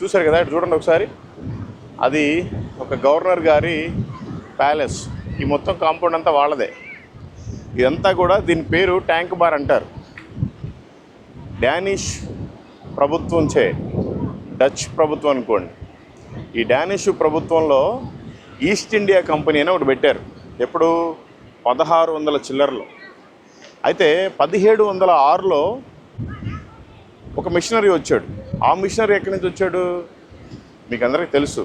చూశారు కదా, ఇటు చూడండి ఒకసారి. అది ఒక గవర్నర్ గారి ప్యాలెస్. ఈ మొత్తం కాంపౌండ్ అంతా వాళ్ళదే. ఇదంతా కూడా దీని పేరు ట్యాంక్ బార్ అంటారు. డానిష్ ప్రభుత్వంచే, డచ్ ప్రభుత్వం అనుకోండి. ఈ డానిష్ ప్రభుత్వంలో ఈస్ట్ ఇండియా కంపెనీ అని ఒకటి పెట్టారు. ఎప్పుడు 1600 చిల్లరలో. అయితే 1706లో ఒక మిషనరీ వచ్చాడు. ఆ మిషనరీ ఎక్కడి నుంచి వచ్చాడు మీకు అందరికీ తెలుసు.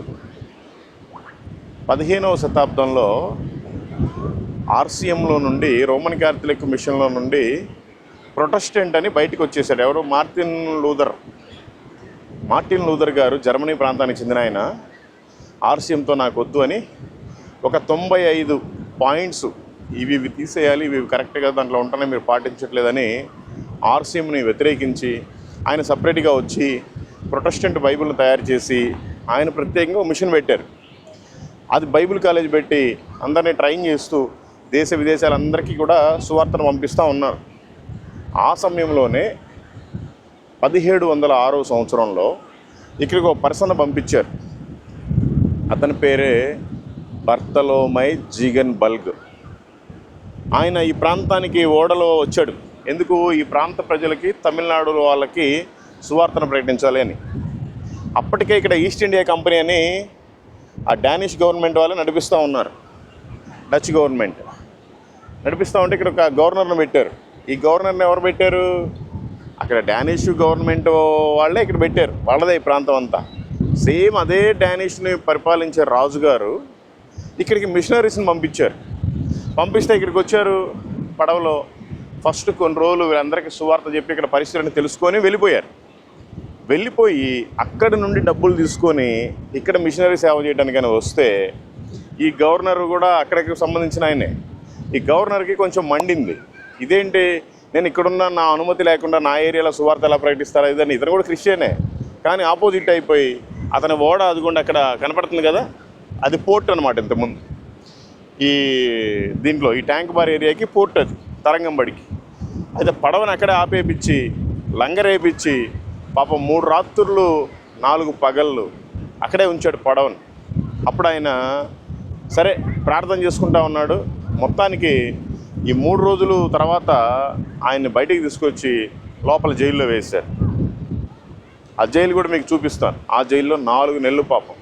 15వ శతాబ్దంలో ఆర్సిఎంలో నుండి, రోమన్ క్యాథలిక్ మిషన్లో నుండి ప్రొటెస్టెంట్ అని బయటకు వచ్చేసాడు. ఎవరు? మార్టిన్ లూథర్ గారు, జర్మనీ ప్రాంతానికి చెందిన ఆయన. ఆర్సిఎంతో నాకు వద్దు అని ఒక 95 పాయింట్స్, ఇవి తీసేయాలి, ఇవి కరెక్ట్గా దాంట్లో ఉంటేనే మీరు పాటించట్లేదని ఆర్సిఎంని వ్యతిరేకించి ఆయన సపరేట్గా వచ్చి ప్రొటెస్టెంట్ బైబిల్ని తయారు చేసి ఆయన ప్రత్యేకంగా మిషన్ పెట్టారు. అది బైబిల్ కాలేజ్ పెట్టి అందరినీ ట్రైన్ చేస్తూ దేశ విదేశాలందరికీ కూడా సువార్తను పంపిస్తూ ఉన్నారు. ఆ సమయంలోనే 1706వ సంవత్సరంలో ఇక్కడికి ఒక పర్సన్ పంపించారు. అతని పేరే బర్తలోమై జీగన్బల్గ్. ఆయన ఈ ప్రాంతానికి ఓడలో వచ్చాడు. ఎందుకు? ఈ ప్రాంత ప్రజలకి, తమిళనాడు వాళ్ళకి సువార్తను ప్రకటించాలి అని. అప్పటికే ఇక్కడ ఈస్ట్ ఇండియా కంపెనీ అని ఆ డానిష్ గవర్నమెంట్ వాళ్ళు నడిపిస్తూ ఉన్నారు. డచ్ గవర్నమెంట్ నడిపిస్తూ ఉంటే ఇక్కడ ఒక గవర్నర్ని పెట్టారు. ఈ గవర్నర్ని ఎవరు పెట్టారు? అక్కడ డానిష్ గవర్నమెంట్ వాళ్ళే ఇక్కడ పెట్టారు. వాళ్ళదే ఈ ప్రాంతం అంతా. సేమ్ అదే డానిష్ని పరిపాలించే రాజుగారు ఇక్కడికి మిషనరీస్ని పంపించారు. పంపిస్తే ఇక్కడికి వచ్చారు పడవలో. ఫస్ట్ కొన్ని రోజులు వీళ్ళందరికీ సువార్త చెప్పి ఇక్కడ పరిస్థితిని తెలుసుకొని వెళ్ళిపోయారు. వెళ్ళిపోయి అక్కడి నుండి డబ్బులు తీసుకొని ఇక్కడ మిషనరీ సేవ చేయడానికైనా వస్తే ఈ గవర్నర్ కూడా అక్కడికి సంబంధించిన ఆయనే. ఈ గవర్నర్కి కొంచెం మండింది. ఇదేంటి, నేను ఇక్కడున్న నా అనుమతి లేకుండా నా ఏరియాలో సువార్త ఎలా ప్రకటిస్తారా ఇదని. ఇతను కూడా క్రిస్టియనే, కానీ ఆపోజిట్ అయిపోయి అతని ఓడ అదిగోండి అక్కడ కనపడుతుంది కదా, అది పోర్ట్ అనమాట. ఇంతకుముందు ఈ దీంట్లో ఈ ట్యాంక్ బార్ ఏరియాకి పోర్ట్, అది తరంగంబడికి. అయితే పడవని అక్కడే ఆపేపించి లంగరేపించి పాపం 3 రాత్రులు 4 పగళ్ళు అక్కడే ఉంచాడు పడవని. అప్పుడు ఆయన సరే ప్రార్థన చేసుకుంటా ఉన్నాడు. మొత్తానికి ఈ 3 రోజులు తర్వాత ఆయన్ని బయటికి తీసుకొచ్చి లోపల జైల్లో వేశారు. ఆ జైలు కూడా మీకు చూపిస్తాను. ఆ జైల్లో 4 నెలలు పాపం